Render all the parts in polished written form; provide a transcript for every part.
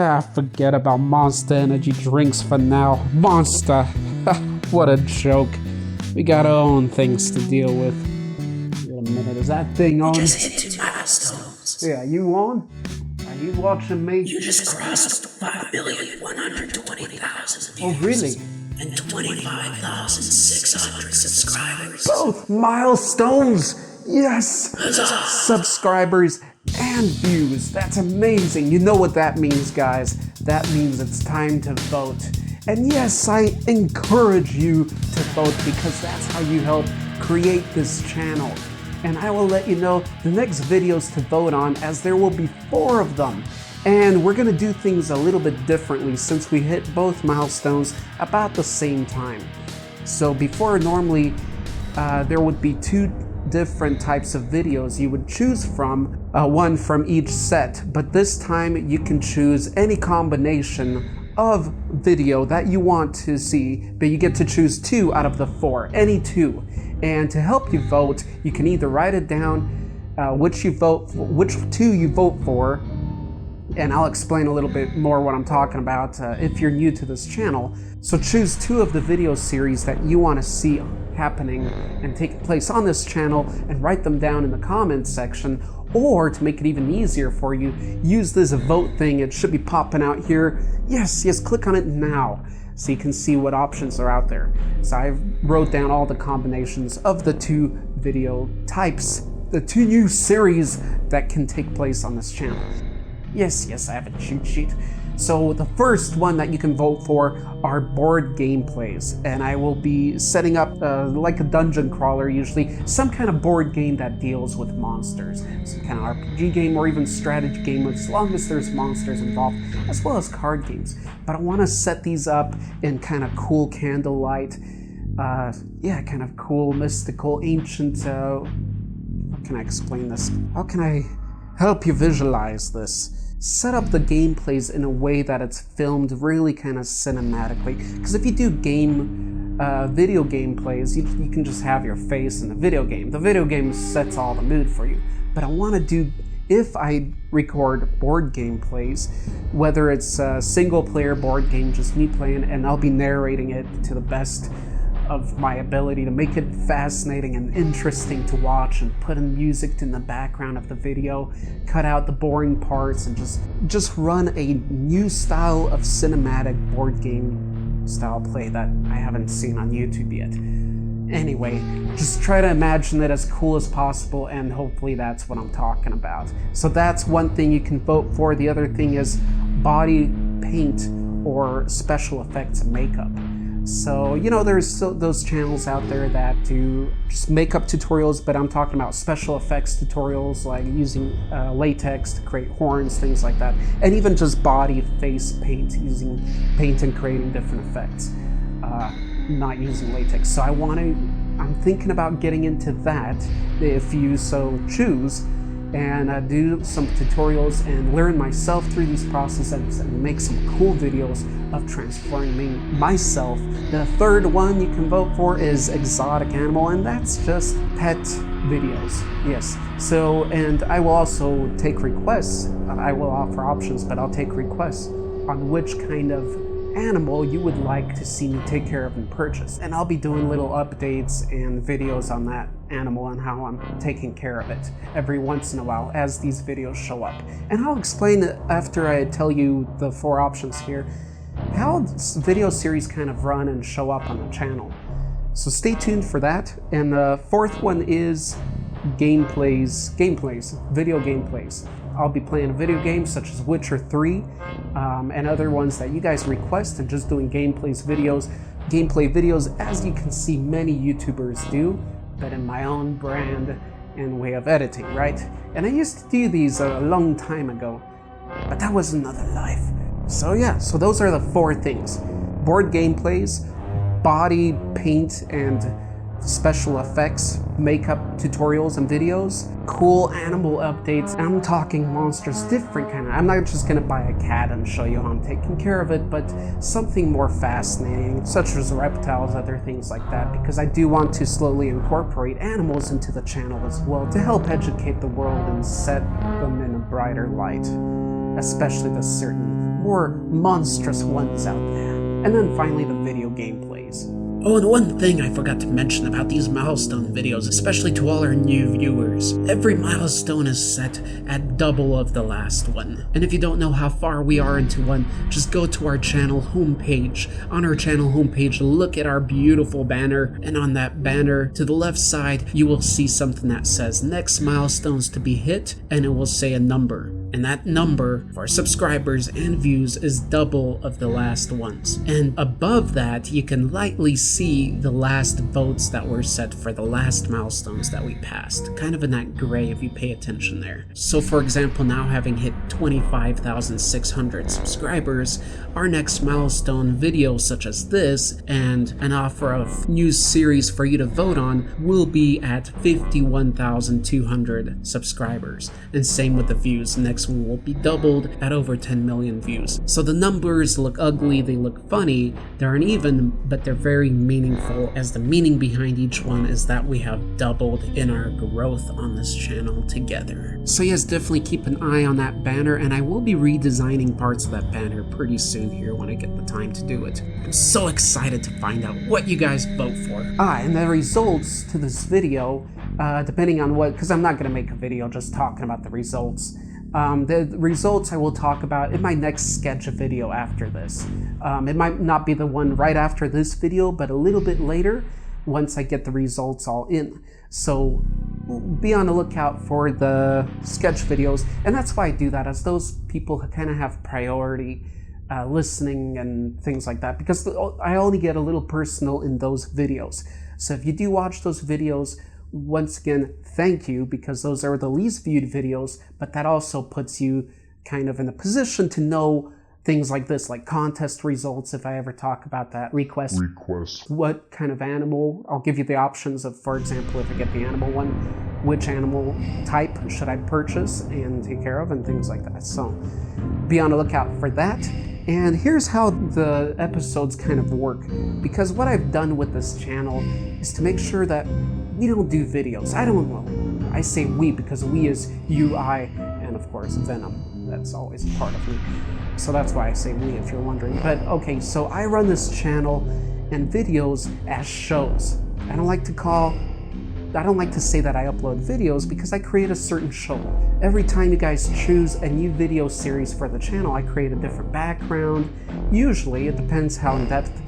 Forget about Monster energy drinks for now. Monster! What a joke. We got our own things to deal with. Wait a minute, is that thing on? You just hit 2 milestones. Yeah, you on? Are you watching me? You just crossed 5,120,000 views. Oh, really? And 25,600 subscribers. Both milestones! Yes! Huzzah. Subscribers and views. That's amazing. You know what that means, guys. That means it's time to vote. And yes, I encourage you to vote because that's how you help create this channel. And I will let you know the next videos to vote on, as there will be 4 of them. And we're gonna do things a little bit differently since we hit both milestones about the same time. So before, normally there would be 2 different types of videos you would choose from, one from each set, but this time you can choose any combination of video that you want to see, but you get to choose 2 out of the 4, any 2. And to help you vote, you can either write it down, which 2 you vote for, and I'll explain a little bit more what I'm talking about if you're new to this channel. So choose 2 of the video series that you want to see happening and taking place on this channel and write them down in the comments section, or to make it even easier for you, use this vote thing. It should be popping out here. Yes, click on it now so you can see what options are out there. So I wrote down all the combinations of the 2 video types, the 2 new series that can take place on this channel. Yes, I have a cheat sheet. So the first one that you can vote for are board gameplays, and I will be setting up like a dungeon crawler, usually some kind of board game that deals with monsters, some kind of RPG game or even strategy game, as long as there's monsters involved, as well as card games. But I want to set these up in kind of cool candlelight, kind of cool, mystical, ancient. How can I explain this? How can I help you visualize this? Set up the gameplays in a way that it's filmed really kind of cinematically. Because if you do video gameplays, you can just have your face in the video game. The video game sets all the mood for you. But I want to do, if I record board gameplays, whether it's a single player board game, just me playing, and I'll be narrating it to the best of my ability to make it fascinating and interesting to watch, and put in music in the background of the video, cut out the boring parts, and just run a new style of cinematic board game style play that I haven't seen on YouTube yet. Anyway, just try to imagine it as cool as possible, and hopefully that's what I'm talking about. So that's one thing you can vote for. The other thing is body paint or special effects and makeup. So, there's still those channels out there that do just makeup tutorials, but I'm talking about special effects tutorials, like using latex to create horns, things like that, and even just body, face paint, using paint and creating different effects, not using latex. So I'm thinking about getting into that, if you so choose, and do some tutorials and learn myself through these processes and make some cool videos of transforming myself. The third one you can vote for is exotic animal, and that's just pet videos. Yes. So, and I will also take requests. I will offer options, but I'll take requests on which kind of animal you would like to see me take care of and purchase. And I'll be doing little updates and videos on that animal and how I'm taking care of it every once in a while as these videos show up. And I'll explain it after I tell you the 4 options here, how video series kind of run and show up on the channel. So stay tuned for that. And the 4th one is video gameplays. I'll be playing video games such as Witcher 3 and other ones that you guys request, and just doing gameplay videos, as you can see many YouTubers do, but in my own brand and way of editing, right? And I used to do these a long time ago, but that was another life. So yeah, so those are the 4 things: board gameplays, body paint and special effects, makeup tutorials and videos, cool animal updates. I'm talking monsters, different kind of. I'm not just gonna buy a cat and show you how I'm taking care of it, but something more fascinating, such as reptiles, other things like that, because I do want to slowly incorporate animals into the channel as well to help educate the world and set them in a brighter light, especially the certain more monstrous ones out there. And then finally the video gameplays. Oh, and one thing I forgot to mention about these milestone videos, especially to all our new viewers. Every milestone is set at double of the last one. And if you don't know how far we are into one, just go to our channel homepage. On our channel homepage, look at our beautiful banner, and on that banner to the left side, you will see something that says next milestones to be hit, and it will say a number. And that number for subscribers and views is double of the last ones. And above that, you can lightly see the last votes that were set for the last milestones that we passed. Kind of in that gray if you pay attention there. So for example, now having hit 25,600 subscribers, our next milestone video such as this and an offer of new series for you to vote on will be at 51,200 subscribers. And same with the views. Next one will be doubled at over 10 million views. So the numbers look ugly, they look funny, they're uneven, but they're very meaningful, as the meaning behind each one is that we have doubled in our growth on this channel together. So yes, definitely keep an eye on that banner, and I will be redesigning parts of that banner pretty soon here when I get the time to do it. I'm so excited to find out what you guys vote for. And the results to this video, depending on what, because I'm not going to make a video just talking about the results. The results I will talk about in my next sketch video after this. It might not be the one right after this video, but a little bit later once I get the results all in. So be on the lookout for the sketch videos, and that's why I do that, as those people kind of have priority listening and things like that, because I only get a little personal in those videos. So if you do watch those videos, once again, thank you, because those are the least viewed videos, but that also puts you kind of in a position to know things like this, like contest results, if I ever talk about that, request, what kind of animal, I'll give you the options of, for example, if I get the animal one, which animal type should I purchase and take care of, and things like that. So be on the lookout for that. And here's how the episodes kind of work, because what I've done with this channel is to make sure that we don't do videos. I don't know. I say we because we is you, I, and of course Venom. That's always a part of me. So that's why I say we, if you're wondering. But okay, so I run this channel and videos as shows. I don't like to say that I upload videos, because I create a certain show. Every time you guys choose a new video series for the channel, I create a different background. Usually, it depends how in-depth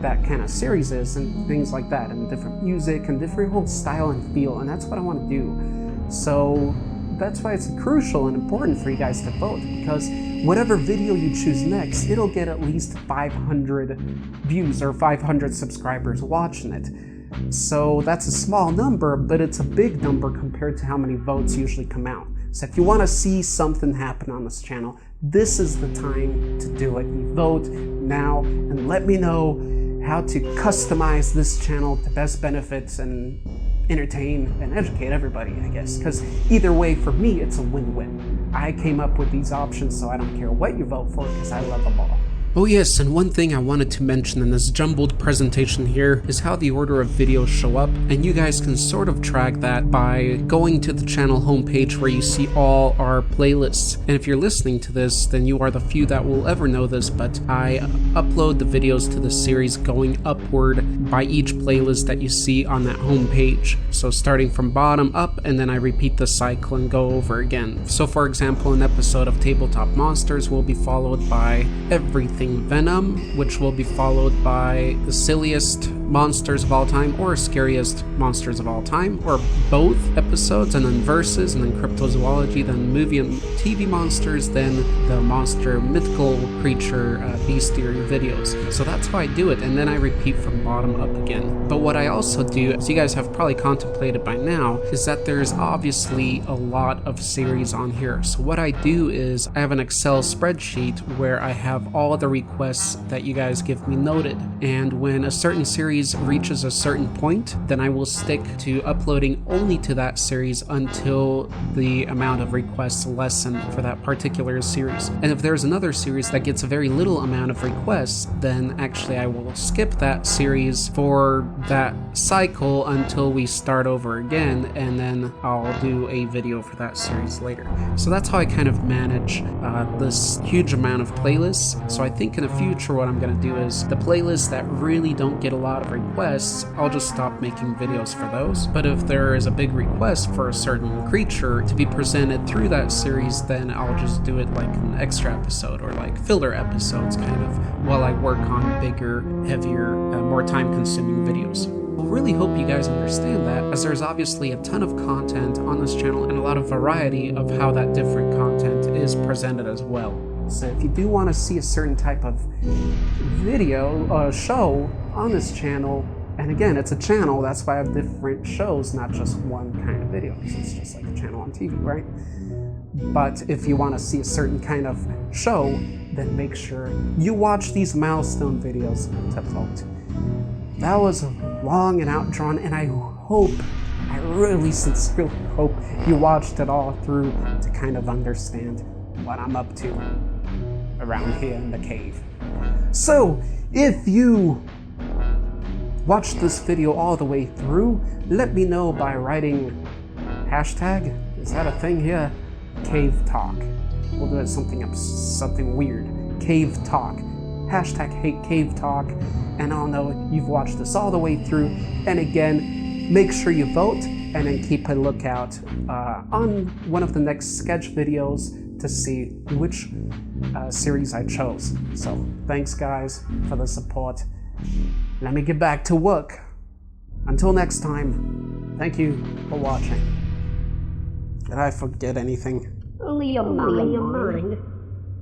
that kind of series is and things like that, and different music and different whole style and feel, and that's what I want to do. So that's why it's crucial and important for you guys to vote, because whatever video you choose next, it'll get at least 500 views or 500 subscribers watching it. So that's a small number, but it's a big number compared to how many votes usually come out. So if you want to see something happen on this channel, this is the time to do it. You vote now and let me know how to customize this channel to best benefits and entertain and educate everybody, I guess. Because either way, for me, it's a win-win. I came up with these options, so I don't care what you vote for, because I love them all. Oh yes, and one thing I wanted to mention in this jumbled presentation here is how the order of videos show up, and you guys can sort of track that by going to the channel homepage where you see all our playlists. And if you're listening to this, then you are the few that will ever know this, but I upload the videos to the series going upward by each playlist that you see on that homepage. So starting from bottom up, and then I repeat the cycle and go over again. So for example, an episode of Tabletop Monsters will be followed by everything VENOM, which will be followed by the silliest monsters of all time, or scariest monsters of all time, or both episodes, and then verses, and then Cryptozoology, then movie and TV monsters, then the monster mythical creature Bestiary videos. So that's how I do it, and then I repeat from bottom up again. But what I also do, as you guys have probably contemplated by now, is that there's obviously a lot of series on here. So what I do is I have an Excel spreadsheet where I have all the requests that you guys give me noted. And when a certain series reaches a certain point, then I will stick to uploading only to that series until the amount of requests lessen for that particular series. And if there's another series that gets a very little amount of requests, then actually I will skip that series for that cycle until we start over again, and then I'll do a video for that series later. So that's how I kind of manage this huge amount of playlists. So I think in the future what I'm going to do is the playlists that really don't get a lot of requests, I'll just stop making videos for those. But if there is a big request for a certain creature to be presented through that series, then I'll just do it like an extra episode or like filler episodes kind of while I work on bigger, heavier, more time-consuming videos. I really hope you guys understand that, as there's obviously a ton of content on this channel and a lot of variety of how that different content is presented as well. So if you do want to see a certain type of video, show on this channel, and again, it's a channel, that's why I have different shows, not just one kind of video, because it's just like a channel on TV, right? But if you want to see a certain kind of show, then make sure you watch these milestone videos to vote. That was long and outdrawn, and I really sincerely hope you watched it all through to kind of understand what I'm up to around here in the cave. So, if you watched this video all the way through, let me know by writing hashtag, is that a thing here? Cave Talk. We'll do it something weird. Cave Talk. Hashtag hate cave talk, and I'll know you've watched this all the way through. And again, make sure you vote, and then keep a lookout on one of the next sketch videos to see which series I chose. So thanks guys for the support. Let me get back to work. Until next time, thank you for watching. Did I forget anything? Only your mind.